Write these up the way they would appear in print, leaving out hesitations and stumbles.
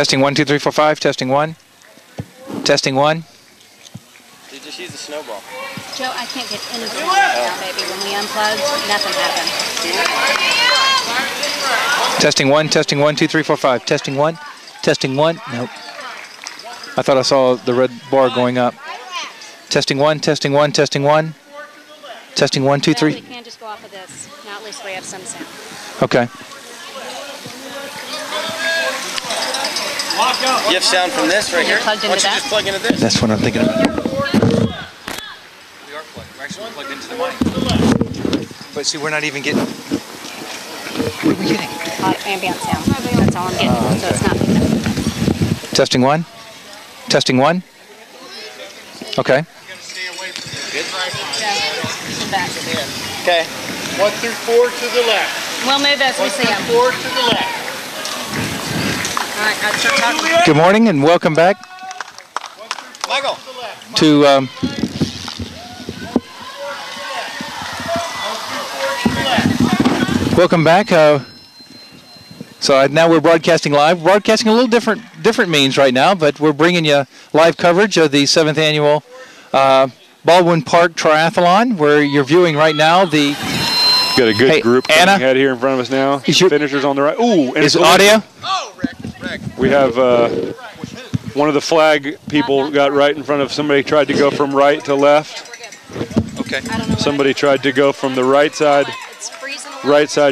Testing 1, 2, 3, 4, 5. Testing 1. Testing 1. Dude, just use the snowball. Joe, I can't get anything now, baby. When we unplugged, nothing happened. Testing 1, testing 1, 2, 3, 4, 5. Testing 1. Testing 1. Nope. I thought I saw the red bar going up. Testing 1, testing 1, testing 1. Testing 1, 2, 3. We can just go off of this. Now at least we have some sound. Okay. You have sound from this right here? Plugged into Why don't you that? just plug into this? That's what I'm thinking about. We are plugged. We're actually plugged into the mic. But see, we're not even getting... What are we getting? Ambient sound. That's all I'm getting. So it's not picking up. Testing 1. Testing 1. Okay. Good? Back. Okay. 1 through 4 to the left. We'll move as we 1 see through them. 4 to the left. All right, I'll start talking. Good morning and welcome back Michael. to welcome back. So now we're broadcasting live. Broadcasting a little different means right now, but we're bringing you live coverage of the 7th annual Baldwin Park Triathlon, where you're viewing right now the. Got a good group coming Anna, ahead here in front of us now. Finishers on the right. Ooh, and is it audio? Oh, Rick. We have one of the flag people got right in front of somebody. Tried to go from right to left. Okay. Somebody tried to go from the right side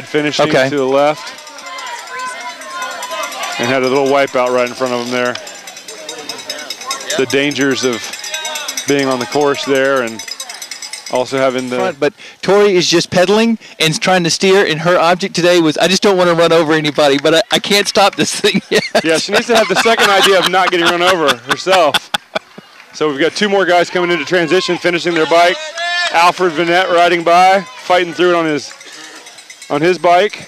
finishing to the left, and had a little wipeout right in front of them there. The dangers of being on the course there and also having the front, but Tori is just pedaling and trying to steer, and her object today was, I just don't want to run over anybody, but I can't stop this thing yet. Yeah, she needs to have the second idea of not getting run over herself. So we've got 2 more guys coming into transition, finishing their bike. Alfred Vanette riding by, fighting through it on his bike.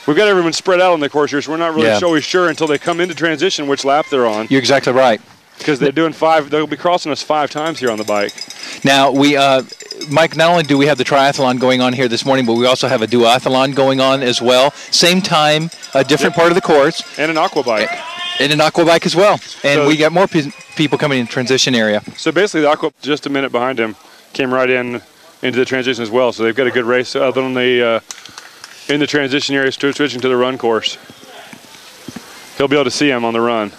We've got everyone spread out on the course here, so we're not really always sure until they come into transition which lap they're on. You're exactly right. Because they're doing 5, they'll be crossing us 5 times here on the bike. Now, we, Mike, not only do we have the triathlon going on here this morning, but we also have a duathlon going on as well. Same time, a different part of the course. And an aqua bike. And an aqua bike as well. And so we got more people coming in the transition area. So basically the aqua, just a minute behind him, came right into the transition as well. So they've got a good race other than in the transition area, switching to the run course. He'll be able to see him on the run.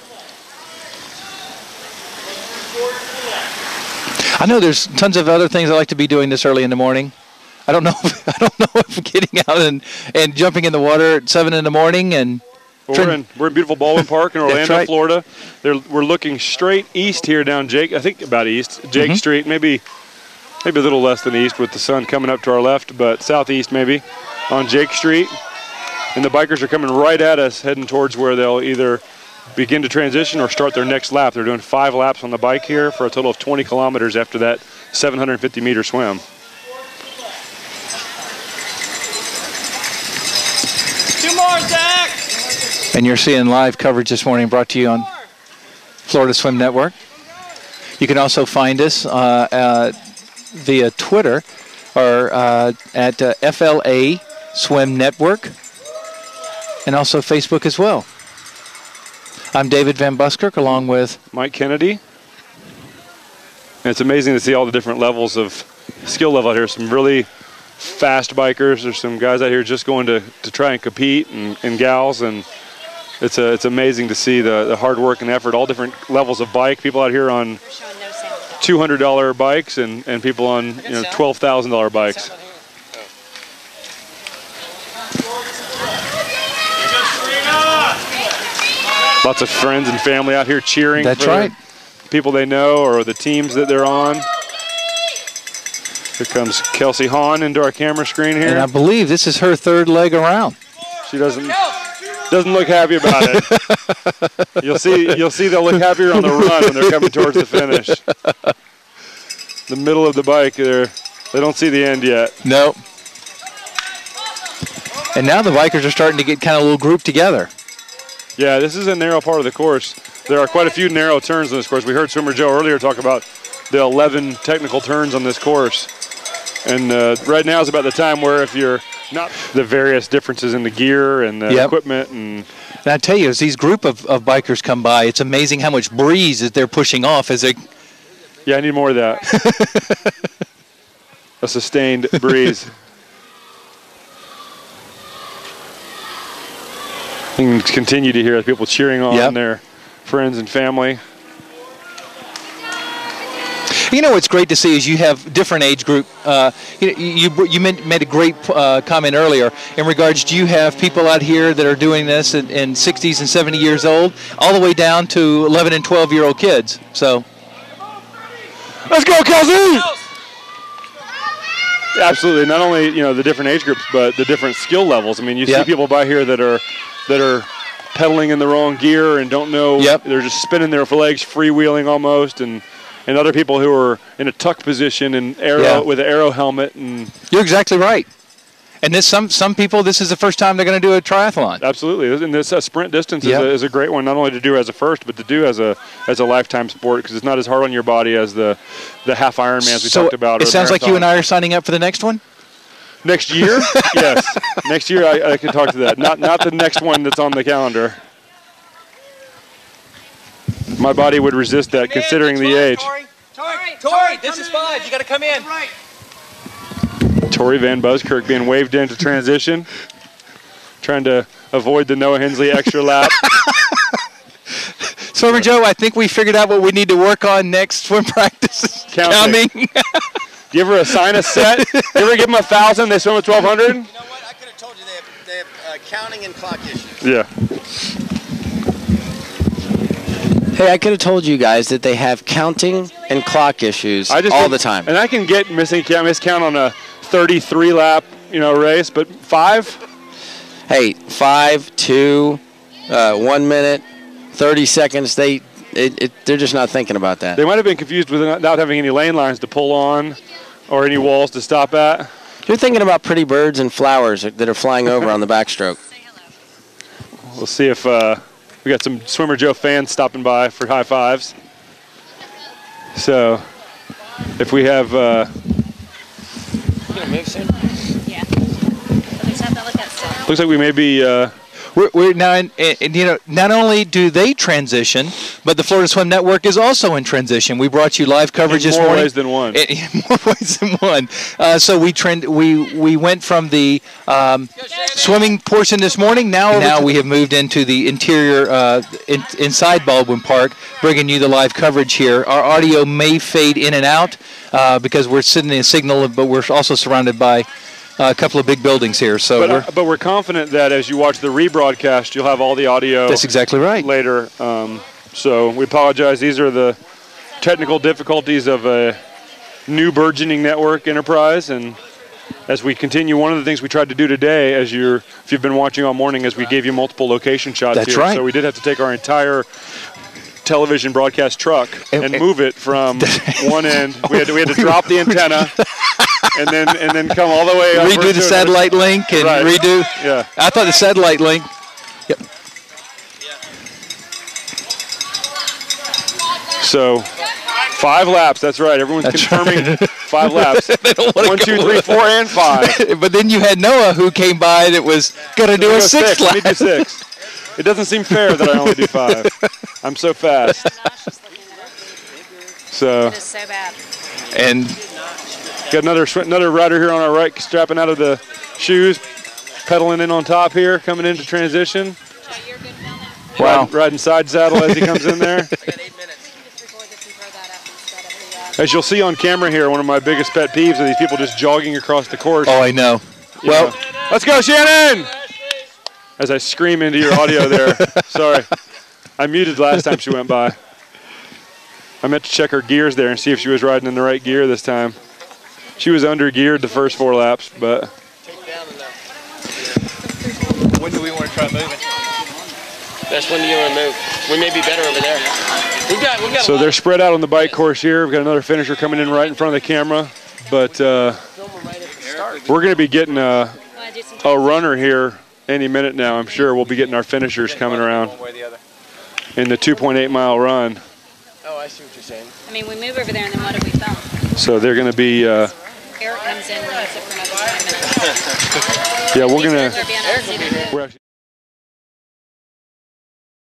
I know there's tons of other things I like to be doing this early in the morning. I don't know if getting out and jumping in the water at 7 in the morning and. We're in beautiful Baldwin Park in Orlando, Florida. We're looking straight east here down I think about east, Jake Street, maybe a little less than east with the sun coming up to our left, but southeast maybe on Jake Street. And the bikers are coming right at us, heading towards where they'll either begin to transition or start their next lap. They're doing 5 laps on the bike here for a total of 20 kilometers after that 750-meter swim. Two more, Zach! And you're seeing live coverage this morning brought to you on Florida Swim Network. You can also find us via Twitter or at FLA Swim Network, and also Facebook as well. I'm David Van Buskirk along with Mike Kennedy. And it's amazing to see all the different levels of skill level out here. Some really fast bikers. There's some guys out here just going to try and compete and gals, and it's amazing to see the hard work and effort, all different levels of bike. People out here on $200 bikes and people on $12,000 bikes. Lots of friends and family out here cheering. That's for right. People they know or the teams that they're on. Here comes Kelsey Hahn into our camera screen here. And I believe this is her 3rd leg around. She doesn't look happy about it. You'll see they'll look happier on the run when they're coming towards the finish. The middle of the bike there, they don't see the end yet. Nope. And now the bikers are starting to get kind of a little grouped together. Yeah, this is a narrow part of the course. There are quite a few narrow turns on this course. We heard Swimmer Joe earlier talk about the 11 technical turns on this course. And right now is about the time where if you're not the various differences in the gear and the equipment and And I tell you, as these group of bikers come by, it's amazing how much breeze that they're pushing off as they. Yeah, I need more of that. A sustained breeze. You can continue to hear people cheering on their friends and family. You know what's great to see is you have different age group. You made a great comment earlier in regards to you have people out here that are doing this in 60s and 70 years old, all the way down to 11 and 12-year-old kids. So, let's go, Kelsey! Absolutely. Not only the different age groups, but the different skill levels. I mean, you see people by here that are pedaling in the wrong gear and don't know. They're just spinning their legs, freewheeling almost, and other people who are in a tuck position and with an aero helmet. And you're exactly right. And this some people, this is the first time they're going to do a triathlon. Absolutely, and this sprint distance is a great one, not only to do as a first, but to do as a lifetime sport, because it's not as hard on your body as the half Ironmans we talked about. It sounds like you and I are signing up for the next one. Next year, yes. Next year, I can talk to that. Not the next one that's on the calendar. My body would resist that, considering the age. Tori, this is 5. You got to come in. Tori Van Buskirk being waved into transition, trying to avoid the Noah Hensley extra lap. Swimmer Joe, I think we figured out what we need to work on next swim practice. Counting. Do you ever assign a set? You ever give them 1,000, they swim at 1,200? You know what? I could have told you they have counting and clock issues. Yeah. Hey, I could have told you guys that they have counting and clock issues all the time. And I can get miscount on a 33 lap, race, but 5? Hey, 5, 2, 1 minute, 30 seconds. They're just not thinking about that. They might have been confused with not having any lane lines to pull on or any walls to stop at. You're thinking about pretty birds and flowers that are flying over on the backstroke. We'll see if we got some Swimmer Joe fans stopping by for high fives. So, if we have. You gonna move soon? Yeah. But there's nothing to look at still. Looks like we may be. We're now, not only do they transition, but the Florida Swim Network is also in transition. We brought you live coverage this morning. More ways than one. More ways than one. So we went from the swimming portion this morning. Now we have moved into the interior inside Baldwin Park, bringing you the live coverage here. Our audio may fade in and out because we're sitting in a signal, but we're also surrounded by a couple of big buildings here. So, but we're confident that as you watch the rebroadcast, you'll have all the audio. That's exactly right. Later. So we apologize. These are the technical difficulties of a new burgeoning network enterprise. And as we continue, one of the things we tried to do today, if you've been watching all morning, is we gave you multiple location shots. That's here. right. So we did have to take our entire television broadcast truck and move it from one end. We had to drop the antenna. And then come all the way up. Redo the satellite link and redo. Yeah. I thought the satellite link. Yep. So 5 laps. That's right. Everyone's confirming right. 5 laps. 1, 2, 3, 4, and 5. But then you had Noah who came by that was going to do a 6 lap. Let me do 6. It doesn't seem fair that I only do 5. I'm so fast. So. It is so bad. And. Got another rider here on our right, strapping out of the shoes, pedaling in on top here, coming into transition. Wow. Riding side saddle as he comes in there. I got 8 minutes. As you'll see on camera here, one of my biggest pet peeves are these people just jogging across the course. Oh, I know. Well, let's go, Shannon! As I scream into your audio there. Sorry. I muted last time she went by. I meant to check her gears there and see if she was riding in the right gear this time. She was under geared the first 4 laps, but. When do we want to try moving? That's when you want to move. We may be better over there. We got so they're spread out on the bike course here. We've got another finisher coming in right in front of the camera, but we're going to be getting a runner here any minute now. I'm sure we'll be getting our finishers coming around in the 2.8 mile run. Oh, I see what you're saying. I mean, we move over there, and then what do we film? So they're going to be. Eric comes in and leaves it for another 5 minutes. Yeah, we're going to.